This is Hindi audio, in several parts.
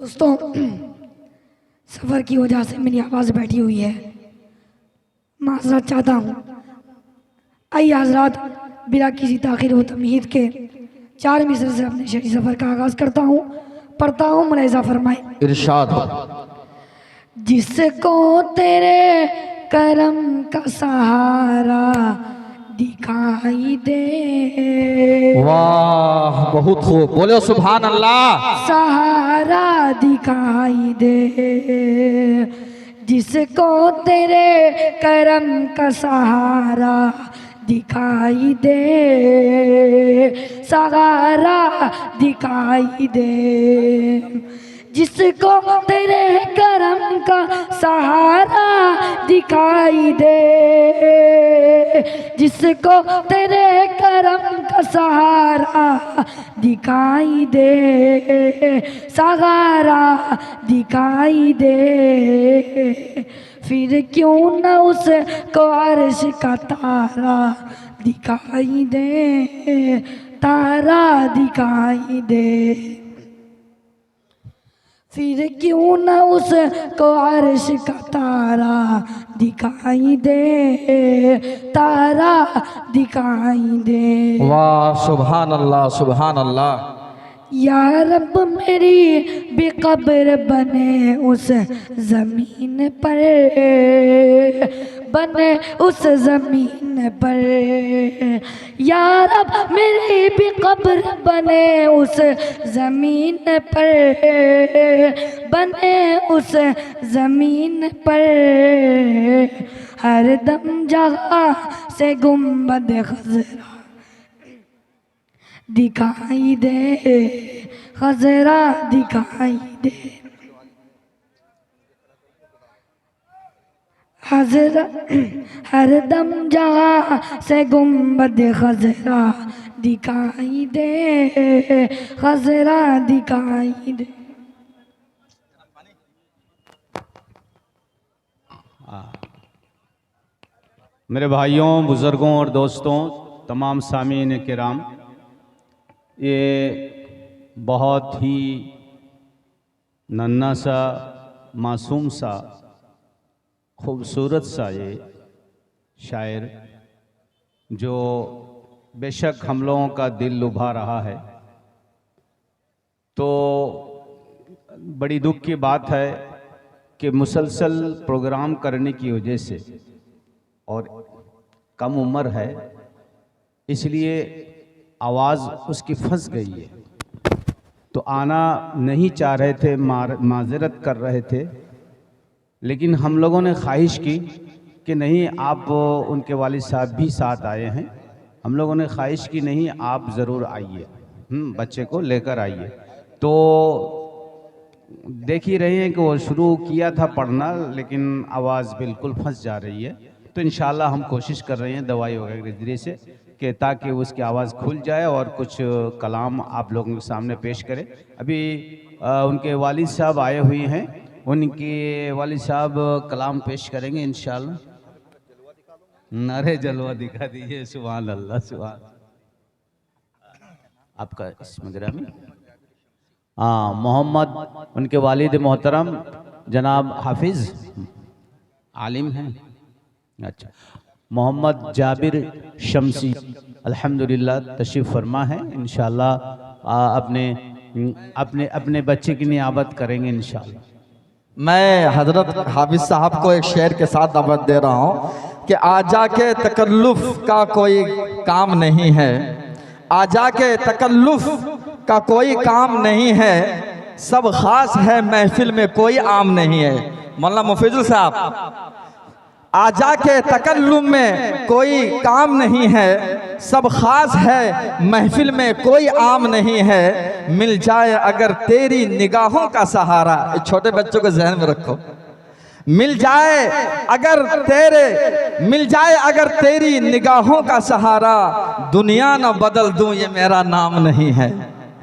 दोस्तों, सफ़र की वजह से मेरी आवाज़ बैठी हुई है, माज़रत चाहता हूँ। आइए हज़रात, बिना किसी ताख़ीर व तमहीद के 4 मिसर से अपने शहरी सफ़र का आगाज़ करता हूँ, पढ़ता हूँ, मुलाहिज़ा फरमाए। इरशाद। जिसको तेरे करम का सहारा दिखाई दे, वाह, बहुत खूब, बोलो सुभान अल्लाह। सहारा दिखाई दे, जिसको तेरे करम का सहारा दिखाई दे, सहारा दिखाई दे, जिसको तेरे करम का सहारा दिखाई दे, जिसको तेरे करम का सहारा दिखाई दे, सहारा दिखाई दे, फिर क्यों न उसको अर्श का तारा दिखाई दे, तारा दिखाई दे, फिर क्यों न उसको अर्श का तारा दिखाई दे, तारा दिखाई दे। वाह, सुभान अल्लाह, सुभान अल्लाह। या रब मेरी बेकब्र बने उस ज़मीन पर, बने उस ज़मीन पर, या रब मेरी बेकब्र बने उस ज़मीन पर, बने उस ज़मीन पर, हर दम जहाँ से गुंबद खज़रा दिखाई दे, खज़रा दिखाई दे, खज़रा हर दम जहाँ से गुंबद खज़रा दिखाई दे, खज़रा दिखाई दे। मेरे भाइयों, बुज़ुर्गों और दोस्तों, तमाम सामीन किराम, ये बहुत ही नन्हा सा, मासूम सा, खूबसूरत सा ये शायर जो बेशक हम लोगों का दिल लुभा रहा है, तो बड़ी दुख की बात है कि मुसलसल प्रोग्राम करने की वजह से और कम उम्र है, इसलिए आवाज़ उसकी फंस गई है, तो आना नहीं चाह रहे थे, माजरत कर रहे थे, लेकिन हम लोगों ने ख्वाहिश की कि नहीं, आप उनके वालिद साहब भी साथ आए हैं, हम लोगों ने ख्वाहिश की नहीं, आप ज़रूर आइए, बच्चे को लेकर आइए। तो देख ही रहे हैं कि वो शुरू किया था पढ़ना, लेकिन आवाज़ बिल्कुल फंस जा रही है, तो इंशाल्लाह हम कोशिश कर रहे हैं दवाई वगैरह के ज़रिए से कि ताकि उसकी आवाज़ खुल जाए और कुछ कलाम आप लोगों के सामने पेश करें। अभी उनके वालिद साहब आए हुए हैं, उनके वालिद साहब कलाम पेश करेंगे इंशाल्लाह। नारे जलवा दिखा दीजिए, सुभान अल्लाह, सुभान। आपका इसमें गिरामी मोहम्मद, उनके वालिद मोहतरम जनाब हाफिज़ आलिम हैं, अच्छा, मोहम्मद जाबिर शमसी अल्हम्दुलिल्लाह तशरीफ़ फरमा है, इंशाल्लाह अपने बच्चे की नियाबत करेंगे इंशाल्लाह। मैं हजरत हाफिज साहब को एक शेर के साथ दावत दे रहा हूँ कि आजा के तकल्लुफ का कोई काम नहीं है, आजा के तकल्लुफ का कोई काम नहीं है, सब खास है महफिल में कोई आम नहीं है। मौलाना मुफीजुल साहब, आजा के तकल्लुम में कोई काम नहीं है, सब खास है महफिल में कोई आम नहीं है, मिल जाए अगर तेरी निगाहों का सहारा, छोटे बच्चों को ज़हन में रखो, मिल जाए अगर तेरी निगाहों का सहारा, दुनिया न बदल दूं ये मेरा नाम नहीं है।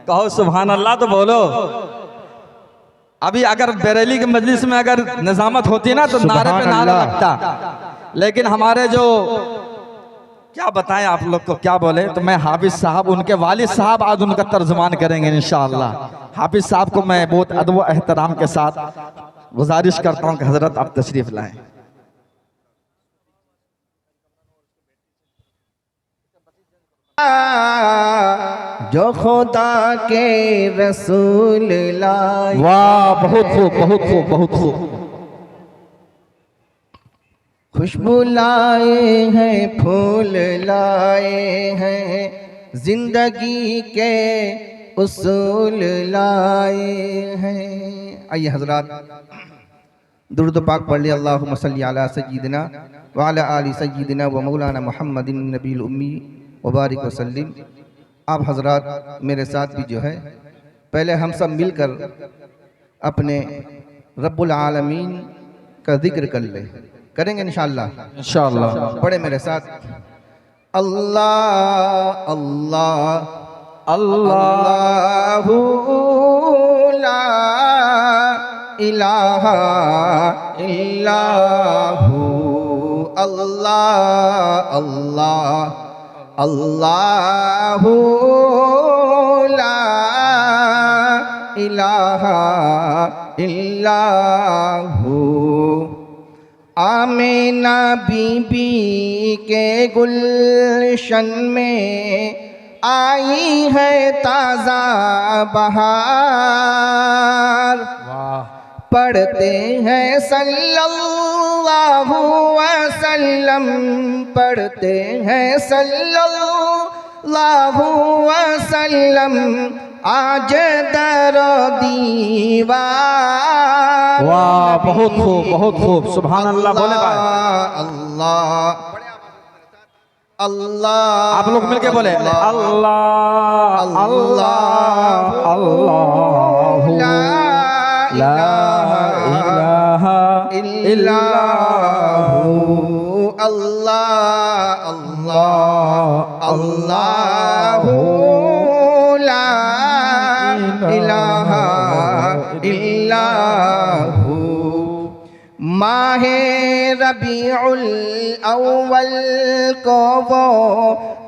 कहो सुभान अल्लाह तो बोलो। अभी अगर बरेली की मजलिस में अगर निजामत होती ना तो नारे पे नारा लगता, लेकिन हमारे जो क्या बताएं आप लोग को, क्या बोले। तो मैं हाफिज साहब, उनके वालिद साहब आज उनका तर्जुमान करेंगे इंशाअल्लाह। हाफिज साहब को मैं बहुत अदब व एहतराम के साथ गुजारिश करता हूं कि हजरत आप तशरीफ लाएं। जो खुदा के रसूल लाए। वाह, बहुत खूब, बहुत खूब, बहुत खूब। खुशबू लाए हैं, फूल लाए हैं, जिंदगी के उसूल लाए हैं। आइए हजरात, दुरूद पाक पढ़ लिया। अल्लाहुम्मा सल्ली अला सय्यिदिना व अला आलि सय्यिदिना व मौलाना मुहम्मदिन नबील उम्मी व बारिक वसल्लिम। आप हजरात मेरे साथ भी जो है, पहले हम सब मिलकर अपने रब्बुल आलमीन का जिक्र कर ले, करेंगे इंशाअल्लाह। इंशाअल्लाह। पढ़े मेरे साथ। अल्लाह अल्लाह अल्लाहु ला इलाहा इल्लाहु। अल्लाह अल्लाह अल्लाहु ला इलाहा इल्लाहु। आमीना बीबी के गुलशन में आई है ताज़ा बहार। पढ़ते हैं सल्लल्लाहु अलैहि वसल्लम, पढ़ते हैं सल्लल्लाहु अलैहि वसल्लम, आज दरो दीवार। वाह, बहुत खूब, बहुत खूब। सुभान अल्लाह बोले भाई। अल्लाह अल्लाह। आप लोग मिलके बोले अल्लाह अल्लाह अल्लाह ला इलाहा इल्लल्लाहु। अल्लाह अल्लाह अल्लाहु ला इलाहा इल्लल्लाहु। माहे रबीउल अव्वल को वो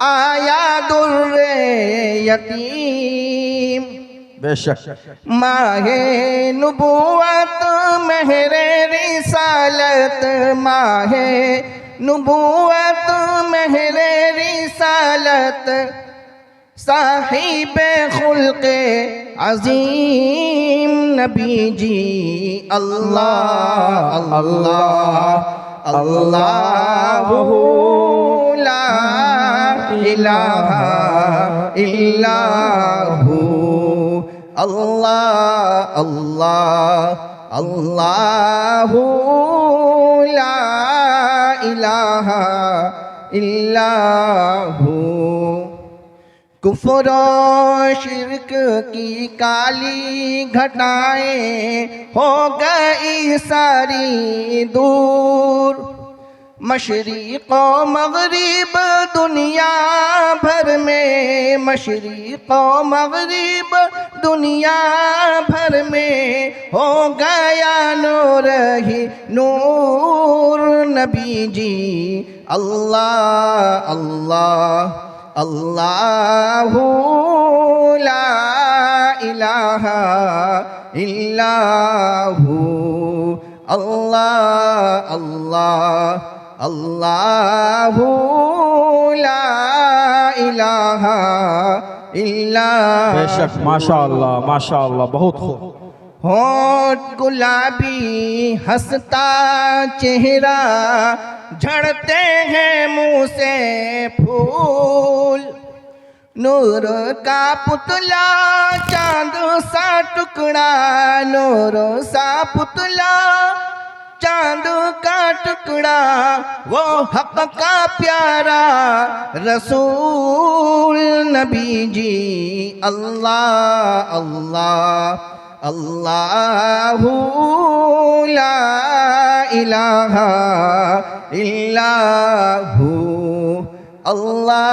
आया दुर्रे यतीम। बेशक। माहे नुबुवत महरे रिसालत, माहे नुबुवत महरे रिसालत, साहिब खुल्क़े अज़ीम नबी जी। अल्लाह अल्लाह अल्लाहु ला इलाहा इल्लल्लाहु। अल्लाह अल्लाह अल्लाहु ला इलाहा इल्लल्लाहु। कुफ्र और शिर्क की काली घटाएं हो गई सारी दूर। मशरिक़ व मग़रिब दुनिया भर में, मशरिक़ व मग़रिब दुनिया भर में हो गया नूर ही नूर नबी जी। अल्लाह अल्लाह अल्लाहु ला इलाहा इल्लल्लाहु। अल्लाह अल्लाह अल्लाहु ला इलाहा इल्लल्लाहु। बेशक, माशाअल्लाह माशाअल्लाह, बहुत खूब। होठ गुलाबी हंसता चेहरा, झड़ते हैं मुँह से फूल। नूर का पुतला चांद सा टुकड़ा, नूर सा पुतला चांद का टुकड़ा, वो हक का प्यारा रसूल नबी जी। अल्लाह अल्लाह अल्लाहु ला इलाहा इल्लल्लाहु। अल्लाह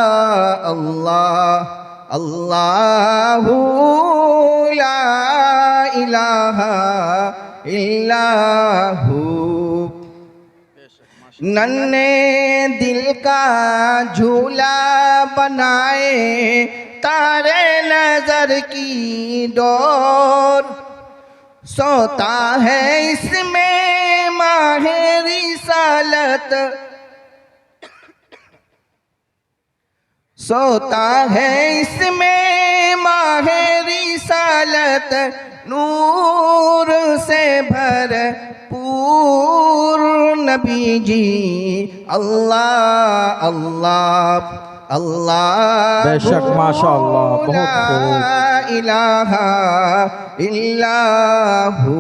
अल्लाह अल्लाहु ला इलाहा इल्लल्लाहु। नन्हे दिल का झूला बनाए तारे नजर की डोर, सोता है इसमें माहे रिसालत, सोता है इसमें माहे रिसालत, नूर से भरपूर नबी जी। अल्लाह अल्लाह अल्लाह बेशक माशाअल्लाह, बहुत ला खूब। इलाहा इल्लाहु,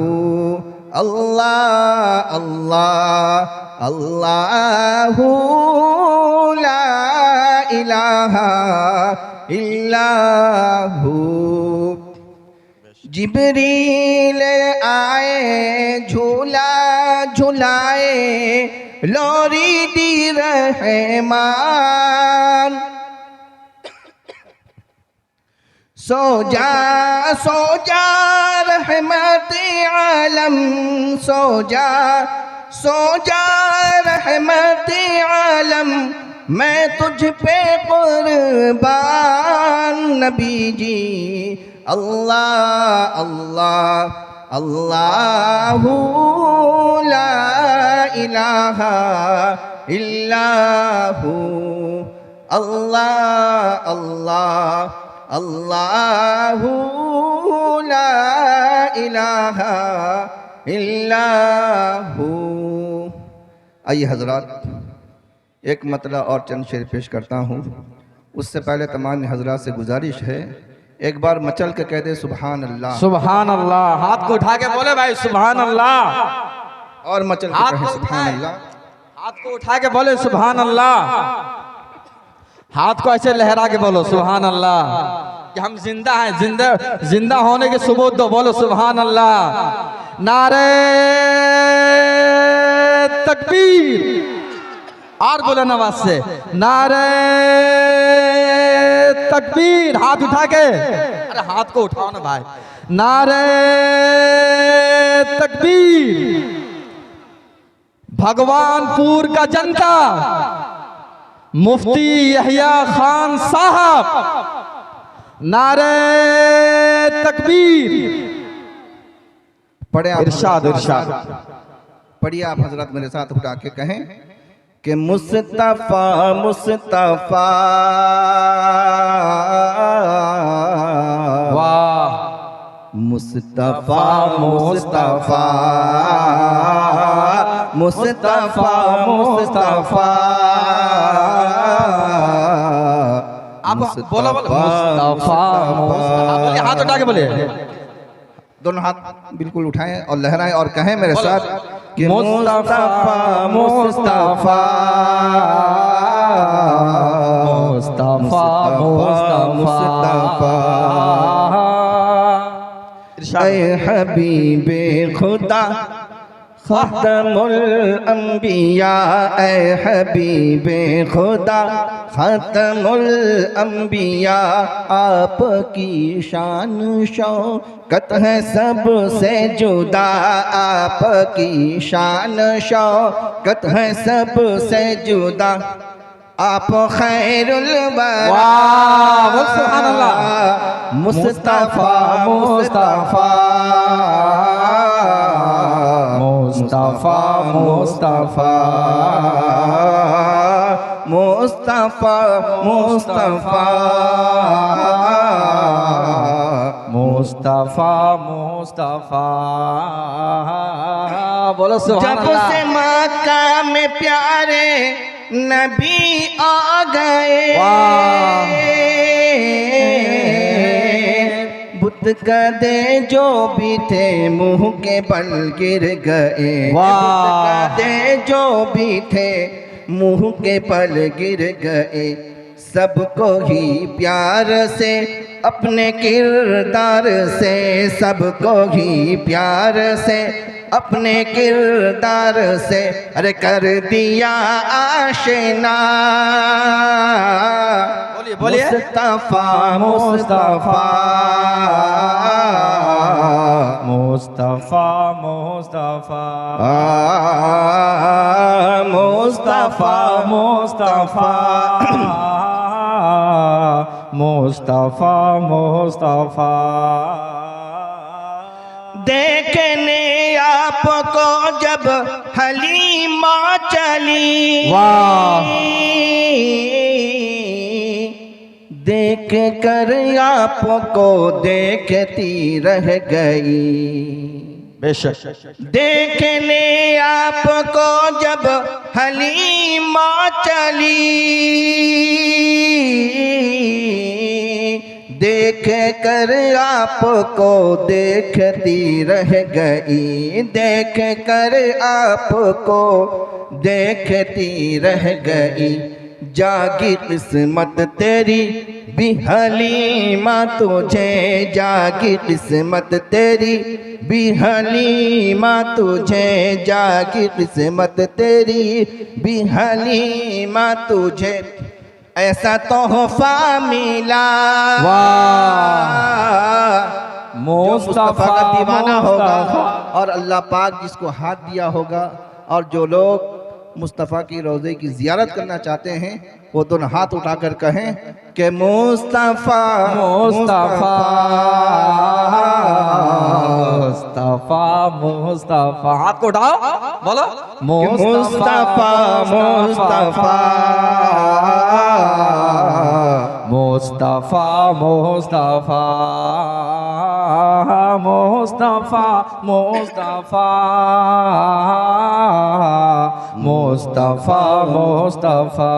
अल्लाह अल्लाह अल्लाहु ला इलाहा इल्लाहु। जिब्रील आए झूला झुलाए लोरी दी रहमान, सो जा रहमत आलम, सो जा रहमत आलम, मैं तुझ पे कुर्बान नबी जी। अल्लाह अल्लाह अल्लाहु ला इलाहा इल्लाहु, अल्लाह अल्लाह अल्लाहु ला इलाहा इल्लाहु। आइए हजरात, एक मतला और चंद शेर पेश करता हूँ। उससे पहले तमाम हजरात से गुजारिश है, एक बार मचल के कह दे सुभान अल्लाह। सुभान अल्लाह, हाथ को उठा के बोले भाई सुभान अल्लाह, और मचल के हाथ कहे को सुभान उठाए, अल्लाह। हाथ को उठा के बोले सुभान अल्लाह, हाथ को ऐसे लहरा के बोलो सुभान अल्लाह कि हम जिंदा हैं, जिंदा होने के सबूत दो, बोलो सुभान अल्लाह। नारे तकबीर, और बोलो नवाज से नारे तकबीर, हाथ उठा के, अरे हाथ को उठाओ ना भाई, नारे तकबीर। भगवानपुर का जनता, मुफ्ती यहिया खान साहब, नारे तकबीर। पढ़े आप इरशाद इरशाद, पढ़िए आप हजरत मेरे साथ उठा के कहें कि मुस्तफा मुस्तफा वाह, मुस्तफा मुस्तफा मुस्तफा मुस्तफा। आप बोलो बोलो मुस्तफा मुस्तफा, बोलिए हाथ उठा के बोलिए, दोनों हाथ बिल्कुल उठाएं और लहराएं और कहें मेरे बोलो। साथ कि मुस्तफा मुस्तफा मुस्तफा मुस्तफा। ऐ हबीबे खुदा ख़ातमुल अंबिया, ऐ हबीबे खुदा ख़ातमुल अंबिया, आपकी शान शौकत है सबसे जुदा, आपकी शान शौकत है सबसे जुदा, आप खैरुल वरा। वाह, सुभान अल्लाह। मुस्तफा मुस्तफा मुस्तफा मुस्तफा मुस्तफा मुस्तफा मुस्तफा मुस्तफा, बोलो सुभान जब अल्लाह। से मक्का में प्यारे नबी आ गए, बुत गदे जो भी थे मुंह के बल गिर गए, बुत गदे जो भी थे मुंह के पल गिर गए, सबको ही प्यार से अपने किरदार से, सबको ही प्यार से अपने किरदार से, अरे कर दिया आशना। बोलिए बोलिए। मुस्तफा मुस्तफा मुस्तफ़ा मुस्तफ़ा मुस्तफा मुस्तफ़ा मुस्तफ़ा मुस्तफ़ा देखने आपको जब हलीमा चली, वाह। देख कर आपको देखती रह गई। बेशक। देखने आपको जब हलीमा चली, देख कर आपको देखती रह गई। देख कर आपको देखती रह गई। जागी किस्मत तेरी भी हलीमा तुझे, जागी किस्मत तेरी भी हलीमा तुझे, जागी किस्मत तेरी भी हलीमा तुझे। ऐसा तोहफा मिला, वाह। जो मुस्तफा का दीवाना होगा मुस्तफा। और अल्लाह पाक जिसको हाथ दिया होगा, और जो लोग मुस्तफ़ा की रोज़े की ज़ियारत करना चाहते हैं वो दोनों हाथ उठाकर कहें कि मुस्तफ़ा मुस्तफा मुस्तफा मुस्तफा। हाथ को उठाओ, बोलो मुस्तफ़ा मुस्तफ़ा मुस्तफा मुस्तफा मुस्तफा मुस्तफा मुस्तफा मुस्तफा।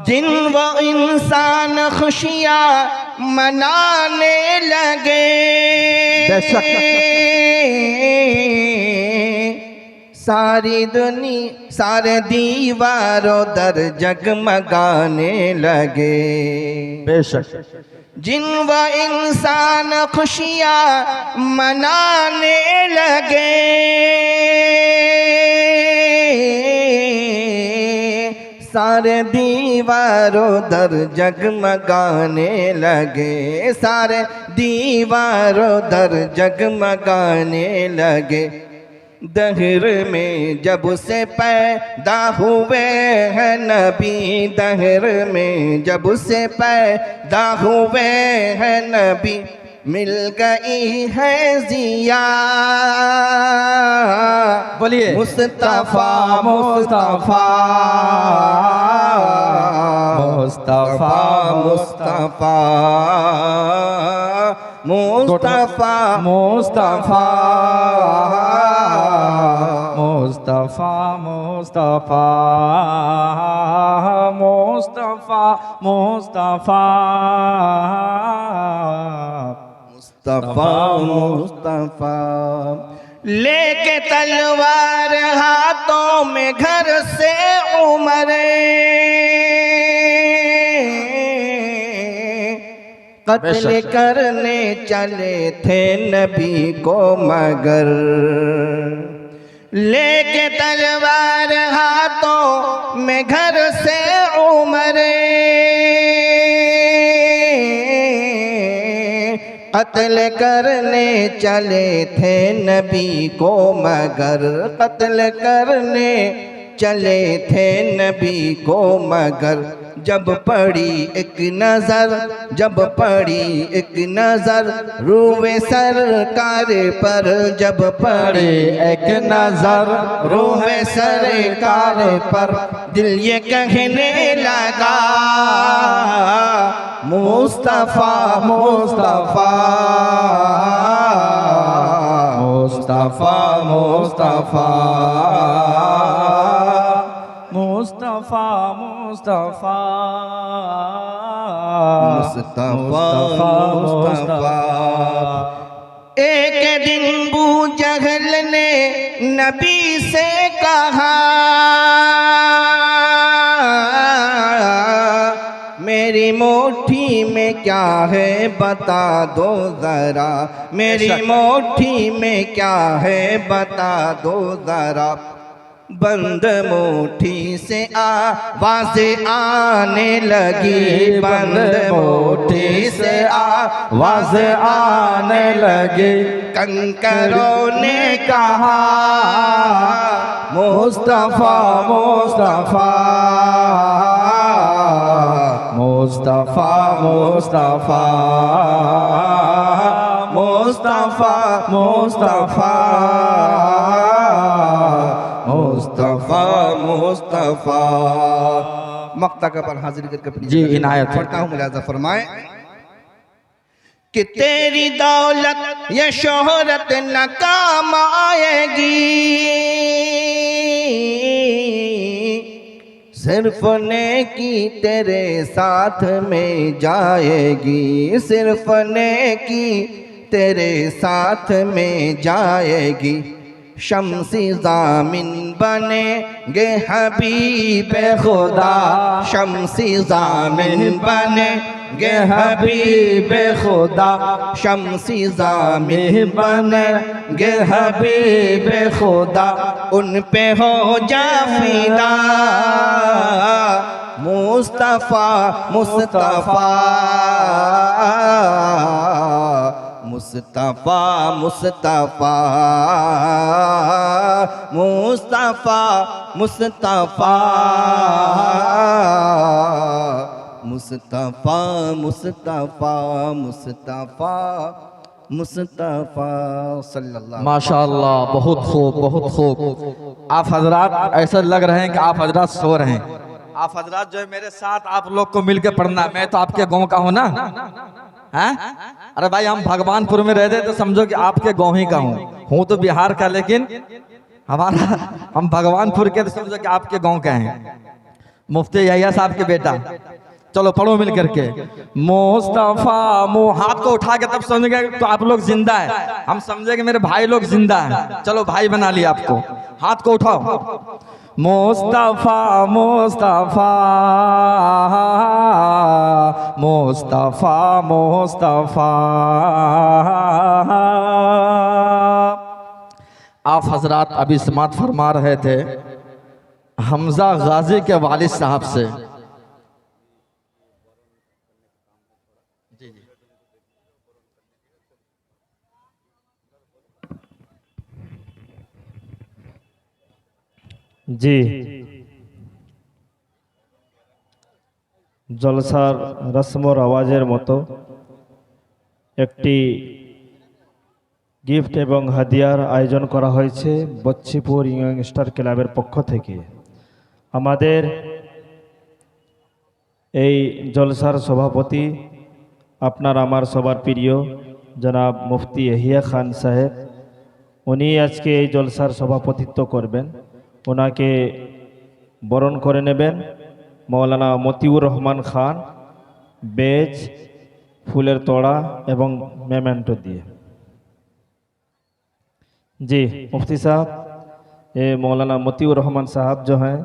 जिन वो इंसान खुशियाँ मनाने लगे, सारी दुनिया सारे दीवारों दर जगमगाने लगे। बेशक। जिन व इंसान खुशियाँ मनाने लगे, सारे दीवारों दर जगमगाने लगे, सारे दीवारों दर जगमगाने लगे। दहर में जब से पैदा हुए हैं नबी, दहर में जब से पैदा हुए हैं नबी, मिल गई है जिया। बोलिए मुस्तफा मुस्तफा मुस्तफा मुस्तफा मुस्तफा मुस्तफा मुस्तफा मुस्तफा मुस्तफा मुस्तफा मुस्तफा मुस्तफा। लेके तलवार हाथों में घर से उमरे, कत्ल करने चले थे नबी को मगर। लेके तलवार हाथों में घर से उमरे, कत्ल करने चले थे नबी को मगर, कत्ल करने चले थे नबी को मगर। जब पड़ी एक नजर, जब पड़ी एक नजर रूए सरकार पर, जब पड़ी एक नजर रूए सरकार पर, दिल ये कहने लगा मुस्तफा मुस्तफा मुस्तफा मुस्तफा मुस्तफा मुस्तफा मुस्तफा मुस्तफा। एक दिन बू जहल ने नबी से कहा, मेरी मुट्ठी में क्या है बता दो जरा, मेरी मुट्ठी में क्या है बता दो जरा। बंद मुट्ठी से आवाज आने लगी, बंद मुट्ठी से आवाज आने लगी। कंकरों ने कहा मुस्तफा मुस्तफा मुस्तफा मुस्तफा मुस्तफा मुस्तफा मुस्तफा मुस्तफा। मक्ता का पर हाजिर करके जी इनायत है। पढ़ता हूँ, मुलाजा फरमाए कि तेरी दौलत ये शोहरत न काम आएगी, सिर्फ नेकी तेरे साथ में जाएगी, सिर्फ नेकी तेरे साथ में जाएगी। शम्सी ज़ामिन बनेंगे हबीब खुदा, शम्सी ज़ामिन बनेंगे हबीब खुदा, शम्सी ज़ामिन बनेंगे हबीब खुदा। उन पे हो जा फिदा मुस्तफ़ा मुस्तफ़ा मुस्तफ़ा मुस्तफ़ा मुस्तफ़ा मुस्तफ़ा मुस्तफ़ा मुस्तफ़ा मुस्तफ़ा मुस्तफ़ा सल्लल्लाहु। माशाअल्लाह, बहुत खूब बहुत खूब। आप हजरात ऐसा लग रहे हैं कि आप हजरात सो रहे हैं। आप हजरात जो है मेरे साथ आप लोग को मिलकर पढ़ना। मैं तो आपके गांव का हूँ ना, हैं? अरे भाई हम भगवानपुर में रहते तो समझो कि आपके गांव ही का हूँ तो बिहार का, लेकिन हमारा हम भगवानपुर के तो समझो कि आपके गांव का हैं। मुफ्ती यहिया साहब के बेटा। चलो पढ़ो मिल करके। मुस्तफा हाथ को उठा के तब समझेंगे तो आप लोग जिंदा है, हम समझेंगे मेरे भाई लोग जिंदा है। चलो भाई बना लिया आपको, हाथ को उठाओ। मुस्तफा मुस्तफा मुस्तफा मुस्तफा। आप हजरात अभी समात फरमा रहे थे हमजा गाजी के वालिद साहब से। जी জলসার রসমর আওয়াজের মতো একটি গিফট এবং হাদিয়ার আয়োজন করা হয়েছে বচ্চিপুর ইয়ংস্টার ক্লাবের পক্ষ থেকে। আমাদের এই জলসার সভাপতি আপনার আমার সবার প্রিয় জনাব মুফতি ইয়াহিয়া খান সাহেব, উনি আজকে এই জলসার সভাপতিত্ব করবেন। ওনাকে বরণ করে নেবেন মৌলানা মতিউর রহমান খান বেজ, ফুলের তোড়া এবং मेमेंटो दिए। जी मुफ्ती साहब, ये मौलाना मतिउर रहमान साहब जो हैं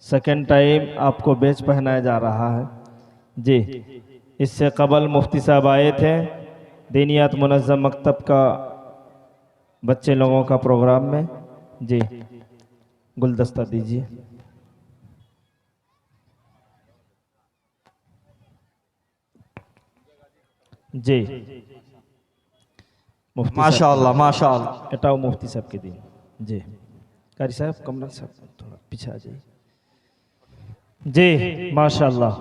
सेकेंड टाइम आपको बेज पहनाया जा रहा है। जी इससे कबल मुफ्ती साहब आए थे दीनियात मुनज़्ज़म मकतब का बच्चे लोगों का प्रोग्राम में। जी गुलदस्ता दीजिए। जी मुफ्ती माशाअल्लाह माशाअल्लाह। एटाओ मुफ्ती साहब के दिन। जी कारी साहब, कमरा साहब थोड़ा पीछे आ जाइए। जी माशाअल्लाह।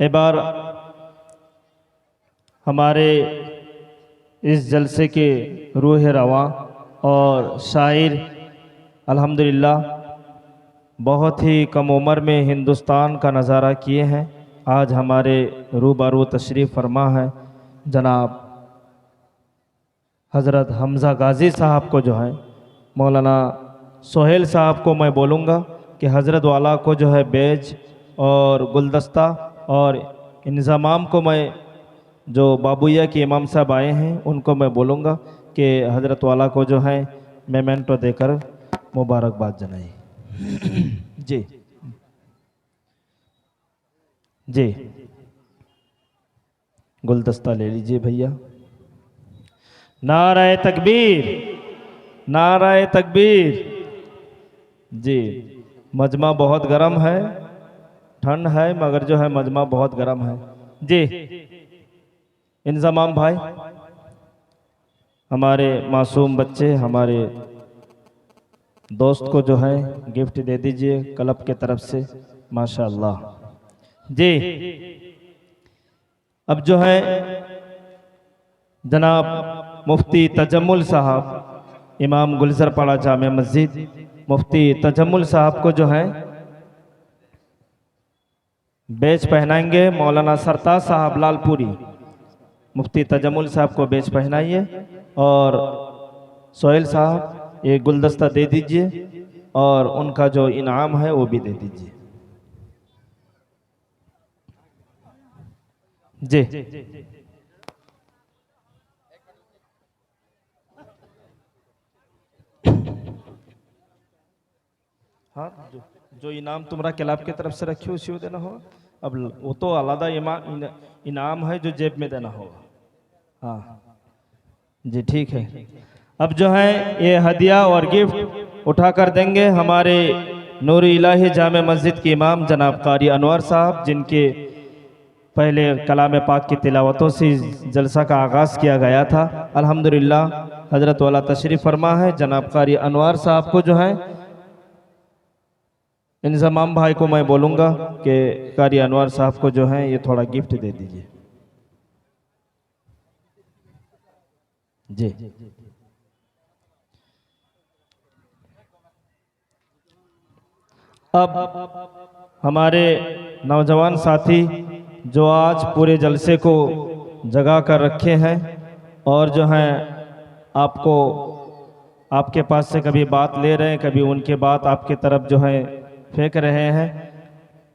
एबार हमारे इस जलसे के रूह रवा और शायर अल्हम्दुलिल्लाह बहुत ही कम उम्र में हिंदुस्तान का नज़ारा किए हैं। आज हमारे रूबरू तशरीफ़ फरमा है जनाब हज़रत हमज़ा गाज़ी साहब को जो है मौलाना सोहेल साहब को मैं बोलूँगा कि हज़रत वाला को जो है बेज और गुलदस्ता और इंज़ामाम को मैं जो बाबुया के इमाम साहब आए हैं उनको मैं बोलूँगा कि हज़रत वाला को जो है मेमेंटो देकर मुबारकबाद जनाइए। जी जी गुलदस्ता ले लीजिए भैया। नारे तकबीर, नाराए तकबीर। जी, मजमा बहुत गर्म है, ठंड है मगर जो है मजमा बहुत गर्म है। जी, इंजमाम भाई, हमारे मासूम बच्चे, हमारे दोस्त को जो है गिफ्ट दे दीजिए क्लब के तरफ से, माशाअल्लाह। जी, अब जो है जनाब मुफ्ती तजम्मुल साहब, इमाम गुलजरपाड़ा जामे मस्जिद, मुफ्ती तजम्मुल साहब को जो है बेच पहनाएंगे। मौलाना सरताज साहब लालपुरी, मुफ्ती तजम्मुल साहब को बेच पहनाइए और सोहेल साहब एक गुलदस्ता दे दीजिए और उनका जो इनाम है वो भी दे दीजिए। जी, हाँ, जो इनाम तुम्हारा क्लब की तरफ से रखी हो उसी को देना होगा। अब वो तो अलग इनाम है जो जेब में देना होगा। हाँ जी, ठीक है। अब जो है ये हदिया और गिफ्ट उठा कर देंगे हमारे नूर इलाही जामे मस्जिद के इमाम जनाब कारी अनवर साहब, जिनके पहले कलाम पाक की तिलावतों से जलसा का आगाज़ किया गया था। अल्हम्दुलिल्लाह हज़रत वाला तशरीफ़ फरमा है। जनाब कारी अनवर साहब को जो है, इंजमाम भाई को मैं बोलूँगा कि कारी अनवर साहब को जो है ये थोड़ा गिफ्ट दे दीजिए। जी, अब हमारे नौजवान साथी जो आज पूरे जलसे को जगा कर रखे हैं और जो हैं आपको आपके पास से कभी बात ले रहे हैं, कभी उनके बात आपके तरफ जो है फेंक रहे हैं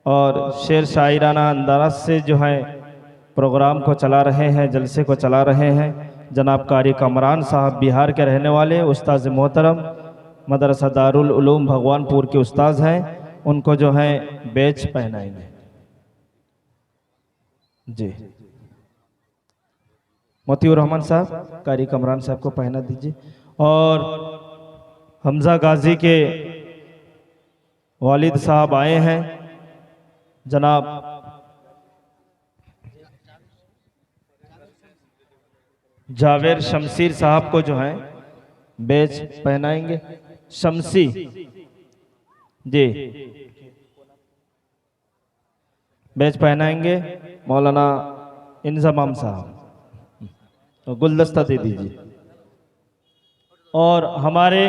और शेर शायराना अंदाज से जो है प्रोग्राम को चला रहे हैं, जलसे को चला रहे हैं। जनाब कारी कमरान साहब बिहार के रहने वाले उस्ताद मोहतरम, मदरसा दारुल उलूम भगवानपुर के उस्ताद हैं, उनको जो है बेच पहनाएंगे। जी, मोतीउर रहमान साहब कारी कमरान साहब को पहना दीजिए। और हमजा गाजी के वालिद साहब आए हैं, जनाब जावेर शमशीर साहब को जो है बेच पहनाएंगे। शमसी जी, बेच पहनाएंगे। मौलाना इंजमाम साहब तो गुलदस्ता दे दीजिए। और हमारे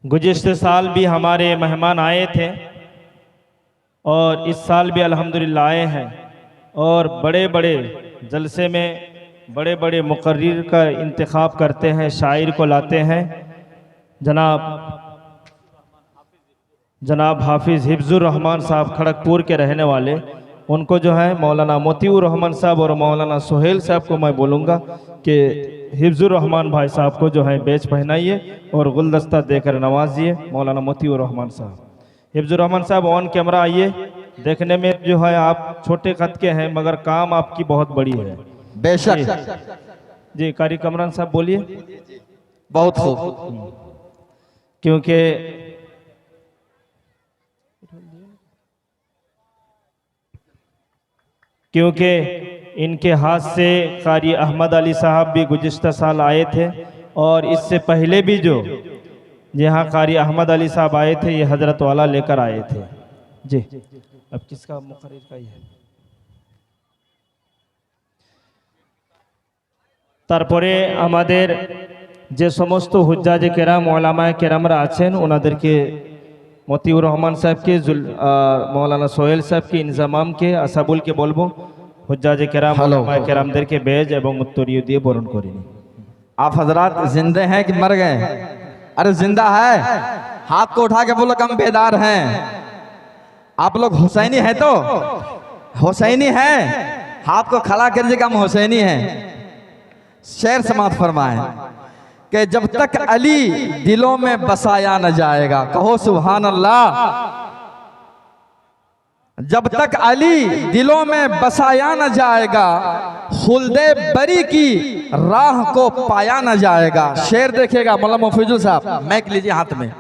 गुज़िश्ते साल भी हमारे मेहमान आए थे और इस साल भी अल्हम्दुलिल्लाह आए हैं और बड़े बड़े जलसे में बड़े बड़े मुकर्रिर का इंतखाब करते हैं, शायर को लाते हैं। जनाब हाफिज़ हिफ्जुर रहमान साहब खड़गपुर के रहने वाले, उनको जो है मौलाना मोतीउर रहमान साहब और मौलाना सोहेल साहब को मैं बोलूँगा कि हिफ्जुर रहमान भाई साहब को जो है बेच पहनाइए और गुलदस्ता देकर नवाजिए। मौलाना मोतीउर रहमान साहब, हिफ्जुर रहमान साहब ऑन कैमरा आइए। देखने में जो है आप छोटे कद के हैं मगर काम आपकी बहुत बड़ी है। बेशक जी, कारी कमरान साहब बोलिए। बहुत खूब। क्योंकि इनके हाथ से कारी अहमद अली साहब भी गुज़िश्ता साल आए थे और इससे पहले भी जो यहाँ कारी अहमद अली साहब आए थे, ये हजरत वाला लेकर आए थे। जी, अब किसका मुकर्रिर का ही है? তারপরে আমাদের যে সমস্ত হুজ্জাজে কেরাম ওলামায়ে কেরামরা আছেন ওনাদেরকে মতিউর রহমান সাহেবকে মৌলানা সোহেল সাহেবকে ইনজামামকে আসাবুলকে বলবো হুজ্জাজে কেরাম ওলামায়ে কেরামদেরকে বেজ এবং উত্তরীয় দিয়ে বরণ করে নিন। आप हजरात जिंदे हैं कि मर गए? अरे जिंदा है, हाथ को उठा के बोलो कम बेदार हैं। आप लोग हुसैनी है तो हुसैनी है, हाथ को खड़ा कर दीजिए, हम हुसैनी हैं। शेर समाप्त फरमाए कि जब तक अली दिलों में बसाया न जाएगा, कहो सुभान अल्लाह, जब तक अली दिलों में बसाया न जाएगा खुल्दे बरी की राह को पाया न जाएगा। शेर देखिएगा मौलाना मफीजुल साहब, मैक लीजिए हाथ में,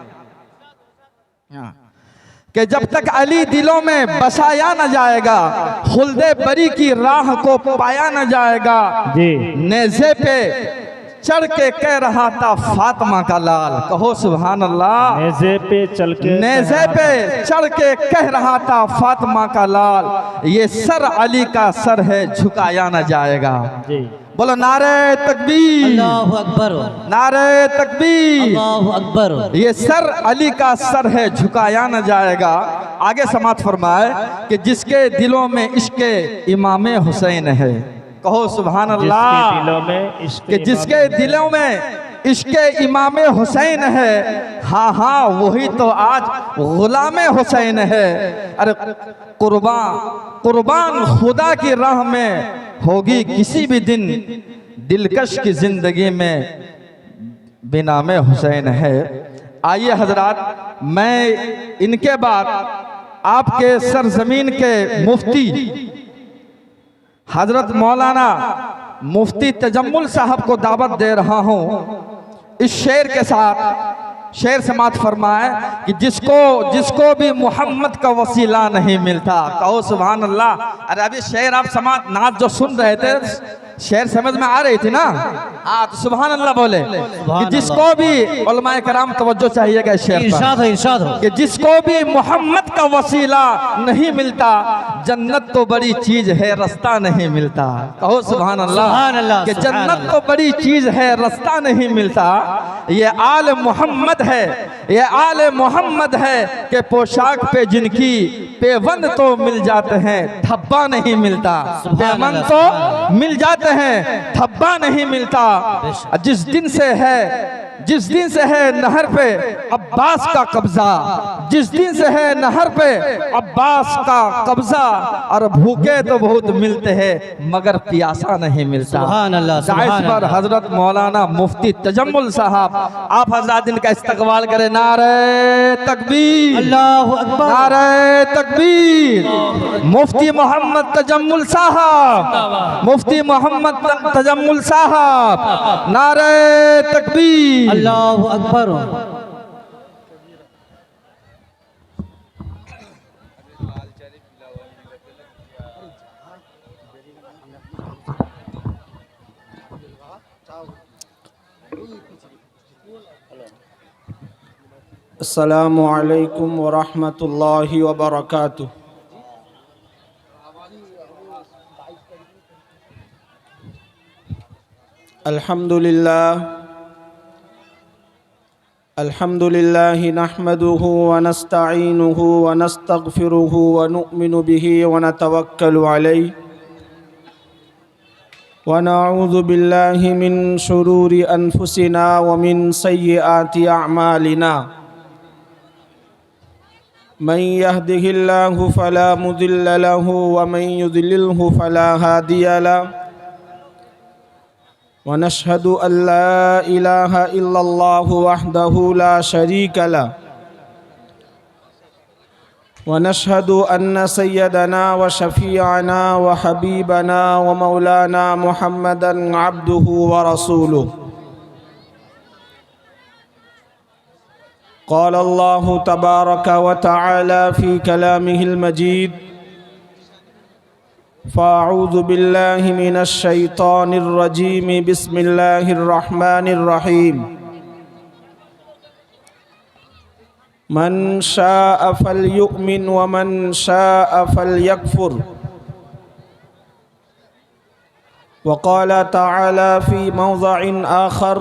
कि जब तक अली दिलों में बसाया न जाएगा, खुल्दे बरी की राह को पाया न जाएगा। जी नेज़े पे चढ़ के कह रहा था फातिमा का लाल, कहो सुभान अल्लाह। नेज़े पे चल के, नेज़े पे चढ़ के कह रहा था फातिमा का लाल, ये सर अली का सर है झुकाया न जाएगा। जी बोलो नारे तकबीर, अल्लाहु अकबर, नारे तकबीर, अल्लाहु अकबर। ये सर अली का सर है झुकाया न जाएगा। आगे समात फरमाए कि जिसके दिलों में इश्क़े इमाम हुसैन है, कहो सुभान अल्लाह। जिसके दिलों में इश्क़ कि जिसके दिलों में इश्क़े इमाम हुसैन है, हाँ हाँ वही तो आज गुलाम हुसैन है। अरे कुर्बान खुदा की राह में होगी किसी भी दिन दिलकश की जिंदगी में बिना में हुसैन है। आइए हजरात, मैं इनके बाद आपके सरजमीन के मुफ्ती हजरत मौलाना मुफ्ती तजम्मुल साहब को दावत दे रहा हूँ इस शेर के साथ। शेर समात फरमाए कि जिसको भी मोहम्मद का वसीला नहीं मिलता, कहो सुभान अल्लाह। अरे अभी शेर आप समात नात जो सुन रहे थे, शेर समझ में आ रही थी ना? हाँ तो सुभान अल्लाह बोले कि जिसको भी उलमाए कराम तवज्जो चाहिएगा इस शेर पर, इरशाद हो कि जिसको भी मोहम्मद का वसीला नहीं मिलता, जन्नत तो बड़ी चीज है रास्ता नहीं मिलता, कहो सुभान अल्लाह। कि जन्नत तो बड़ी चीज है रास्ता नहीं मिलता। ये आल मोहम्मद है, ये आल मोहम्मद है कि पोशाक पे जिनकी पेवंद तो मिल जाते हैं, धब्बा नहीं मिलता। पेवंद तो मिल जाते हैं, धब्बा नहीं मिलता। जिस दिन से है नहर पे अब्बास का कब्जा, जिस दिन से है नहर पे अब्बास का कब्जा, और भूखे तो बहुत मिलते हैं मगर प्यासा नहीं मिलता। सुभान अल्लाह, सुभान जायज़ पर अल्लाह। हजरत मौलाना मुफ्ती तजम्मुल साहब आप हजरत इनका इस्तकबाल करें। नारे तकबीर, अल्लाहु अकबर, नारे तकबीर। मुफ्ती मोहम्मद तजम्मुल साहब, मुफ्ती मोहम्मद तजम्मुल साहब, नारे तकबीर, अल्लाहु अकबर। अस्सलामु अलैकुम वरहमतुल्लाहि वबरकातुह। अल्हम्दुलिल्लाह नहमदुहु व नस्तईनुहु व नस्तगफिरुहु व नुअमिनु बिही व नतवक्कलु अलैहि व नऊज़ु बिल्लाहि मिन शुरूरि अनफुसिना व मिन सय्यिआति अअमालिना। मन यहदिहिल्लाहु फला मुदिल्ल लहु व मन युद्लिल्हु फला हादिय लहु व नशहदु अल्ला इलाहा इल्लल्लाहु वहदहु ला शरीका लहु व नशहदु अन्न सय्यदना व शफीअना व हबीबना व मौलाना मुहम्मदन अब्दुहु व रसूलुहु। क़ाल अल्लाहु तबारक व तआला फ़ी कलामिहिल मजीद फ़अऊज़ु बिल्लाहि मिनश शैतानिर रजीम बिस्मिल्लाहिर रहमानिर रहीम। मन शाअ फलयुमिन व मन शाअ फलयकफुर। व क़ाल तआला फ़ी मौज़िइन आख़र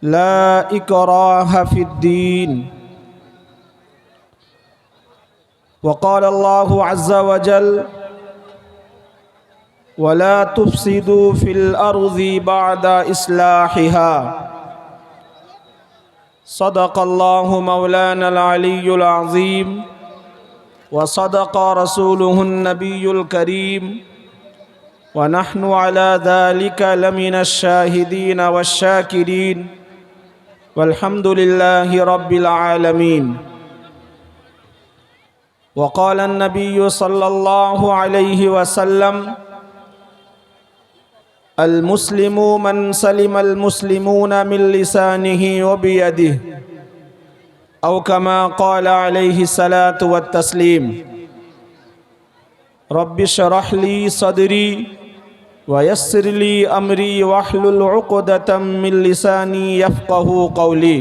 ला इकराह फ़िद्दीन। वक़ाल अल्लाहु अज़्ज़ा व जल वला तुफ़्सिदू फ़िल अर्ज़ि बअद इस्लाहिहा। सदक़ल्लाहु मौलानल अलियुल अज़ीम व सदक़ रसूलुहुन नबियुल करीम व नहनु अला ज़ालिका लमिनश शाहिदीन वश्शाकिरीन वल्हम्दुलिल्लाहि रब्बिल आलमीन। वक़ाल अन्नबिय्यु सल्लल्लाहु अलैहि वसल्लम अलमुस्लिमु मन सलिमल मुस्लिमून मिन लिसानिही व बियदिही औ कमा क़ाल अलैहि सलातु व तस्लीम। रब्बि शरह ली सदरी व यस्सिर ली अमरी वहलुल उक़दतम मिन लिसानी यफ़क़हू क़ौली।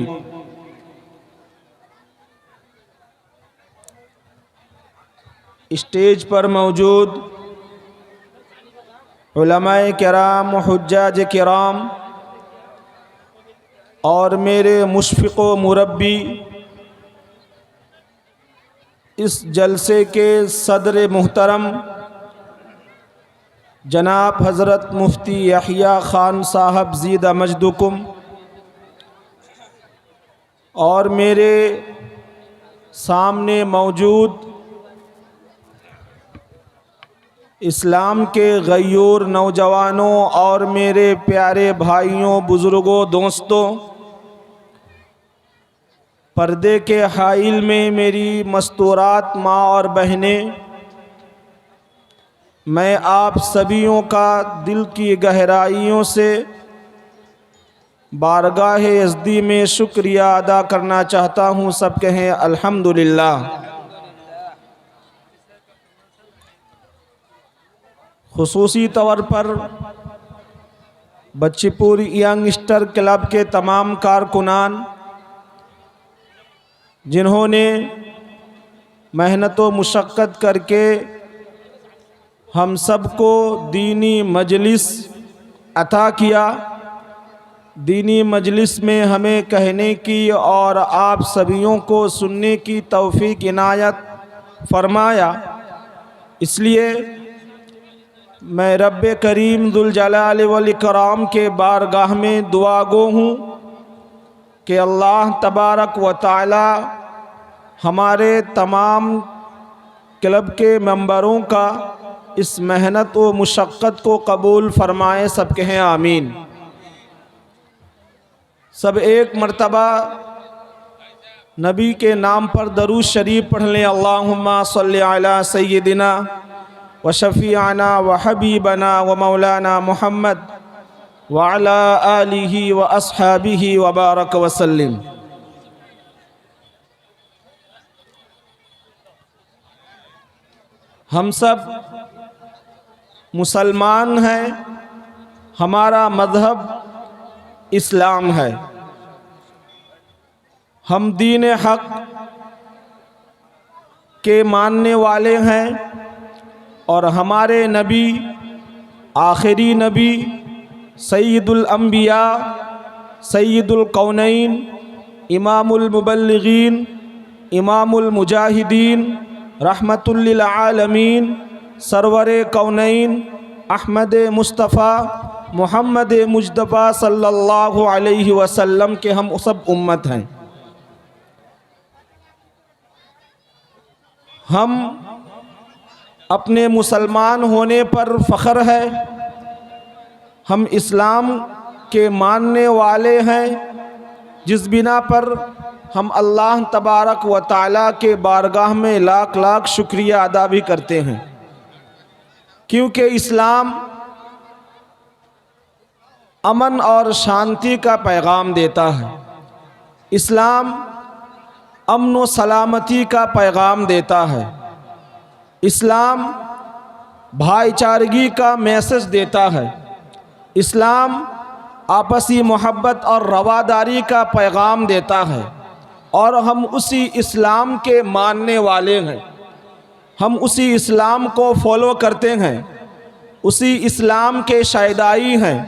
स्टेज पर मौजूद उलमाए किराम, हुज्जाज किराम और मेरे मुशफ़िक़ व मुरब्बी, इस जलसे के सदर मुहतरम जनाब हज़रत मुफ्ती यहया ख़ान साहब ज़ीदा मजदुकुम, और मेरे सामने मौजूद इस्लाम के गयूर नौजवानों और मेरे प्यारे भाइयों, बुज़ुर्गों, दोस्तों, पर्दे के हाइल में मेरी मस्तूरात माँ और बहनें, मैं आप सभियों का दिल की गहराइयों से बारगाह यज़दी में शुक्रिया अदा करना चाहता हूँ। सब कहें अल्हम्दुलिल्लाह। खुसूसी तौर पर बच्चीपुर यंगस्टर क्लब के तमाम कारकुनान, जिन्होंने मेहनत व मुशक्क़त करके हम सबको दीनी मजलिस अता किया, दीनी मजलिस में हमें कहने की और आप सभियों को सुनने की तौफ़ीक इनायत फरमाया। इसलिए मैं रब्बे करीम दुल जलाल वल इकराम के बारगाह में दुआ गो हूँ कि अल्लाह तबारक व ताला हमारे तमाम क्लब के मेंबरों का इस मेहनत व मुशक्क़त को कबूल फरमाए। सब कहें आमीन। सब एक मर्तबा नबी के नाम पर दरूद शरीफ पढ़ लें। अल्लाहुम्मा सल्लि अला सय्यिदिना व शफ़ीअना व हबीबना व मौलाना मुहम्मद व अला आलिही व अस्हाबिही व बारक वसल्लिम। हम सब मुसलमान हैं, हमारा मज़हब इस्लाम है, हम दीन हक़ के मानने वाले हैं और हमारे नबी, आखिरी नबी, सय्यिदुल अंबिया, सय्यिदुल कौनैन, इमामुल मुबल्लिगीन, इमामुल मुजाहिदीन, रहमतुल लिल आलमीन, सरवरे कौनैन, अहमद मुस्तफ़ा मुहम्मद मुज्तबा सल्लल्लाहु अलैहि वसल्लम के हम सब उम्मत हैं। हम अपने मुसलमान होने पर फ़ख्र है, हम इस्लाम के मानने वाले हैं, जिस बिना पर हम अल्लाह तबारक व ताला के बारगाह में लाख लाख शुक्रिया अदा भी करते हैं, क्योंकि इस्लाम अमन और शांति का पैगाम देता है। इस्लाम अमन व सलामती का पैगाम देता है। इस्लाम भाईचारगी का मैसेज देता है। इस्लाम आपसी मोहब्बत और रवादारी का पैगाम देता है, और हम उसी इस्लाम के मानने वाले हैं। हम उसी इस्लाम को फॉलो करते हैं, उसी इस्लाम के शायदाई हैं।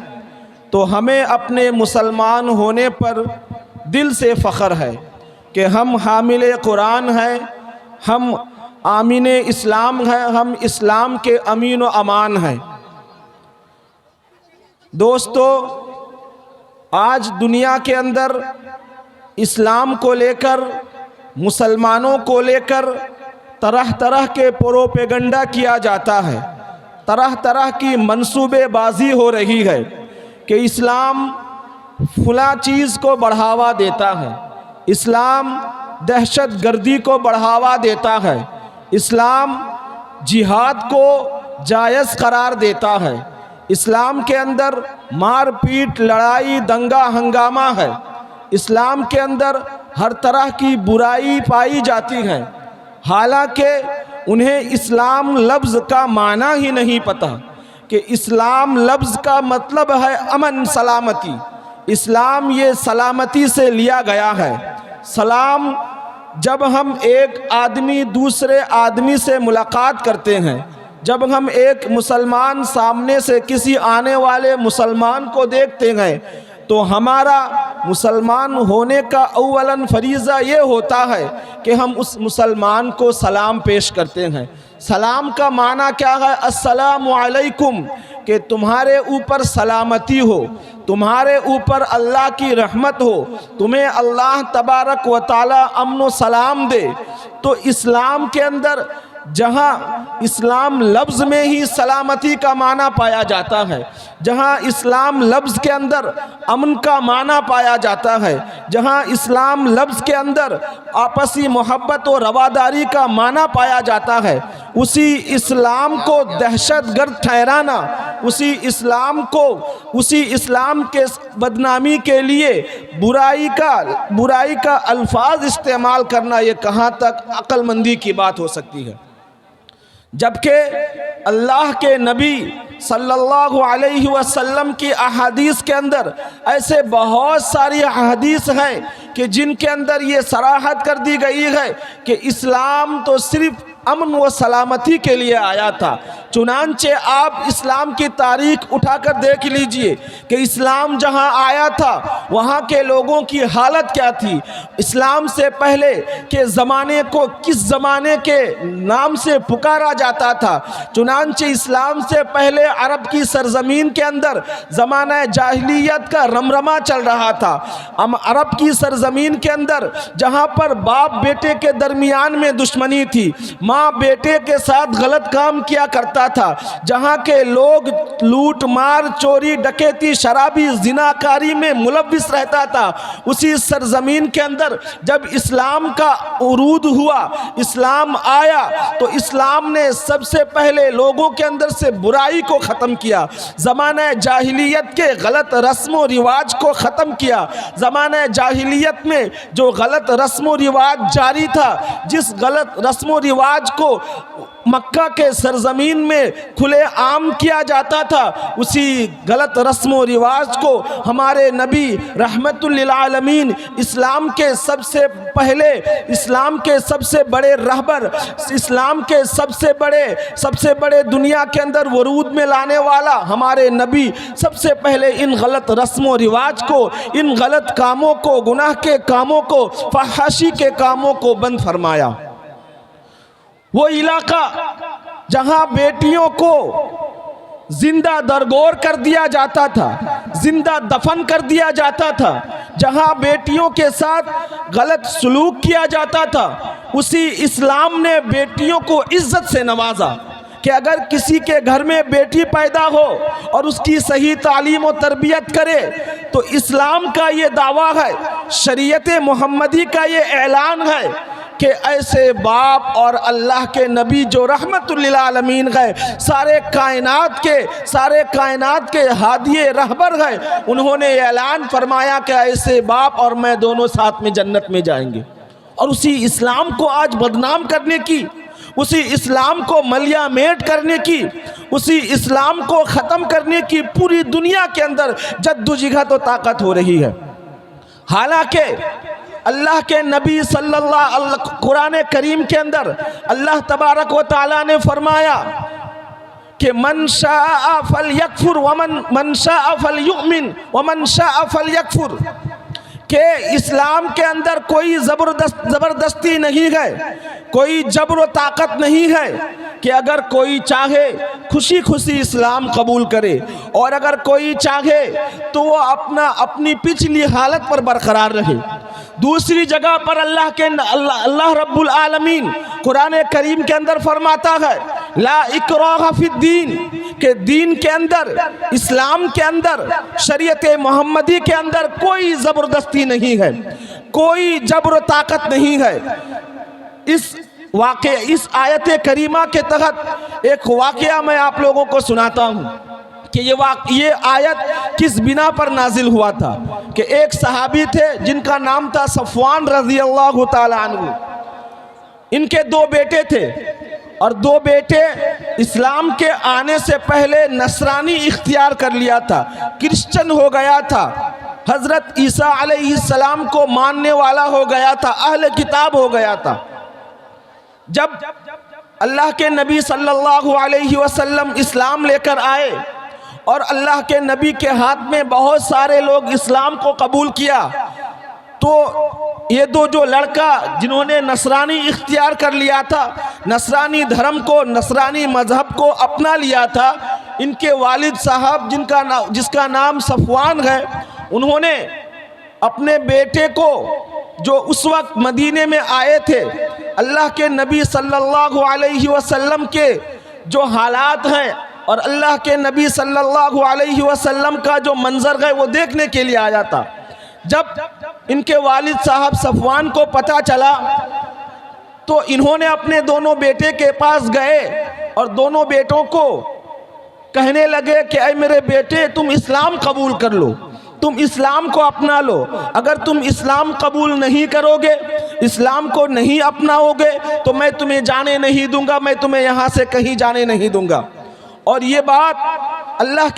तो हमें अपने मुसलमान होने पर दिल से फ़ख्र है कि हम हामिले कुरान हैं, हम आमीन इस्लाम हैं, हम इस्लाम के अमीन व अमान हैं। दोस्तों, आज दुनिया के अंदर इस्लाम को लेकर, मुसलमानों को लेकर तरह तरह के प्रोपेगेंडा किया जाता है, तरह तरह की मंसूबेबाजी हो रही है कि इस्लाम फला चीज़ को बढ़ावा देता है, इस्लाम दहशत गर्दी को बढ़ावा देता है, इस्लाम जिहाद को जायज़ करार देता है, इस्लाम के अंदर मार पीट, लड़ाई, दंगा हंगामा है। इस्लाम के अंदर हर तरह की बुराई पाई जाती है। हालांकि उन्हें इस्लाम लफ्ज़ का माना ही नहीं पता कि इस्लाम लफ्ज़ का मतलब है अमन, सलामती। इस्लाम ये सलामती से लिया गया है। सलाम, जब हम एक आदमी दूसरे आदमी से मुलाकात करते हैं, जब हम एक मुसलमान सामने से किसी आने वाले मुसलमान को देखते हैं, तो हमारा मुसलमान होने का अव्वलन फरीज़ा ये होता है कि हम उस मुसलमान को सलाम पेश करते हैं। सलाम का माना क्या है? अस्सलामु अलैकुम, कि तुम्हारे ऊपर सलामती हो, तुम्हारे ऊपर अल्लाह की रहमत हो, तुम्हें अल्लाह तबारक व ताला अमन व सलाम दे। तो इस्लाम के अंदर जहाँ इस्लाम लफ्ज़ में ही सलामती का माना पाया जाता है, जहाँ इस्लाम लफ्ज़ के अंदर अमन का माना पाया जाता है, जहाँ इस्लाम लफ्ज़ के अंदर आपसी मोहब्बत और रवादारी का माना पाया जाता है, उसी इस्लाम को दहशतगर्द ठहराना, उसी इस्लाम के बदनामी के लिए बुराई का अल्फाज इस्तेमाल करना, ये कहाँ तक अक्लमंदी की बात हो सकती है? जबकि अल्लाह के नबी सल्लल्लाहु अलैहि वसल्लम की अहादीस के अंदर ऐसे बहुत सारी अहादीस हैं कि जिनके अंदर ये सराहत कर दी गई है कि इस्लाम तो सिर्फ अमन व सलामती के लिए आया था। चुनांचे आप इस्लाम की तारीख उठाकर देख लीजिए कि इस्लाम जहां आया था वहां के लोगों की हालत क्या थी। इस्लाम से पहले के ज़माने को किस ज़माने के नाम से पुकारा जाता था। चुनांचे इस्लाम से पहले अरब की सरजमीन के अंदर ज़माना जाहिलियत का रमरमा चल रहा था। अरब की सरजमीन के अंदर जहां पर बाप बेटे के दरमियान में दुश्मनी थी, माँ बेटे के साथ गलत काम किया करता था, जहां के लोग लूट मार, चोरी, डकैती, शराबी, जिनाकारी में मुलव्विस रहता था, उसी सरजमीन के अंदर जब इस्लाम का उरूद हुआ, इस्लाम आया, तो इस्लाम ने सबसे पहले लोगों के अंदर से बुराई को ख़त्म किया, ज़माना जाहिलियत के गलत रस्म व रिवाज को ख़त्म किया। ज़माना जाहिलियत में जो गलत रस्म व रिवाज जारी था, जिस गलत रस्म व रिवाज को मक्का के सरजमीन में खुले आम किया जाता था, उसी गलत रस्म व रिवाज को हमारे नबी रहमतुल लिल आलमीन, इस्लाम के सबसे पहले, इस्लाम के सबसे बड़े रहबर, इस्लाम के सबसे बड़े दुनिया के अंदर वरूद में लाने वाला हमारे नबी सबसे पहले इन गलत रस्म व रिवाज को, इन गलत कामों को, गुनाह के कामों को, फहाशी के कामों को बंद फरमाया। वो इलाका जहां बेटियों को जिंदा दरगोर कर दिया जाता था, जिंदा दफन कर दिया जाता था, जहां बेटियों के साथ गलत सलूक किया जाता था, उसी इस्लाम ने बेटियों को इज्जत से नवाजा कि अगर किसी के घर में बेटी पैदा हो और उसकी सही तालीम और तरबियत करे, तो इस्लाम का ये दावा है, शरीयत मोहम्मदी का ये ऐलान है कि ऐसे बाप और अल्लाह के नबी जो रहमतुल लिल आलमीन गए, सारे कायनात के हादिये रहबर गए, उन्होंने ऐलान फरमाया कि ऐसे बाप और मैं दोनों साथ में जन्नत में जाएंगे। और उसी इस्लाम को आज बदनाम करने की, उसी इस्लाम को मलियामेट करने की, उसी इस्लाम को ख़त्म करने की पूरी दुनिया के अंदर जद्दोजहद और ताकत हो रही है। हालांकि अल्लाह के नबी सल्लल्लाहु कुरान करीम के अंदर अल्लाह तबारक व ताला ने फरमाया कि मन शाअ फलयकफुर व मन शाअ फलयुमिन व मन शाअ फलयकफुर, के इस्लाम के अंदर कोई ज़बरदस्ती नहीं है, कोई जबर व ताकत नहीं है कि अगर कोई चाहे खुशी खुशी इस्लाम कबूल करे, और अगर कोई चाहे तो वो अपनी पिछली हालत पर बरकरार रहे। दूसरी जगह पर अल्लाह रब्बुल आलमीन कुरान करीम के अंदर फरमाता है, ला इकराह फिद्दीन, के दीन के अंदर, इस्लाम के अंदर, शरीयत मोहम्मदी के अंदर कोई ज़बरदस्ती नहीं है, कोई जबर ताकत नहीं है। इस आयत करीमा के तहत एक वाक़या मैं आप लोगों को सुनाता हूँ कि ये आयत किस बिना पर नाजिल हुआ था कि एक सहाबी थे जिनका नाम था सफ़वान रज़ी अल्लाह ताला अन्हु। इनके दो बेटे थे और दो बेटे इस्लाम के आने से पहले नसरानी इख्तियार कर लिया था, क्रिश्चियन हो गया था, हज़रत ईसा अलैहिस्सलाम को मानने वाला हो गया था, अहले किताब हो गया था। जब अल्लाह के नबी सल्लल्लाहु अलैहि वसल्लम इस्लाम लेकर आए और अल्लाह के नबी के हाथ में बहुत सारे लोग इस्लाम को कबूल किया, तो ये दो जो लड़का जिन्होंने नसरानी इख्तियार कर लिया था, नसरानी धर्म को, नसरानी मज़हब को अपना लिया था, इनके वालिद साहब जिसका नाम सफ़वान है, उन्होंने अपने बेटे को जो उस वक्त मदीने में आए थे, अल्लाह के नबी सल्लल्लाहु अलैहि वसल्लम के जो हालात हैं और अल्लाह के नबी सल्लल्लाहु अलैहि वसल्लम का जो मंजर है वो देखने के लिए आया था। जब इनके वालिद साहब सफ़वान को पता चला तो इन्होंने अपने दोनों बेटे के पास गए और दोनों बेटों को कहने लगे कि ऐ मेरे बेटे, तुम इस्लाम कबूल कर लो, तुम इस्लाम को अपना लो। अगर तुम इस्लाम कबूल नहीं करोगे, इस्लाम को नहीं अपनाओगे तो मैं तुम्हें जाने नहीं दूंगा, मैं तुम्हें यहाँ से कहीं जाने नहीं दूंगा। और ये बात अल्लाह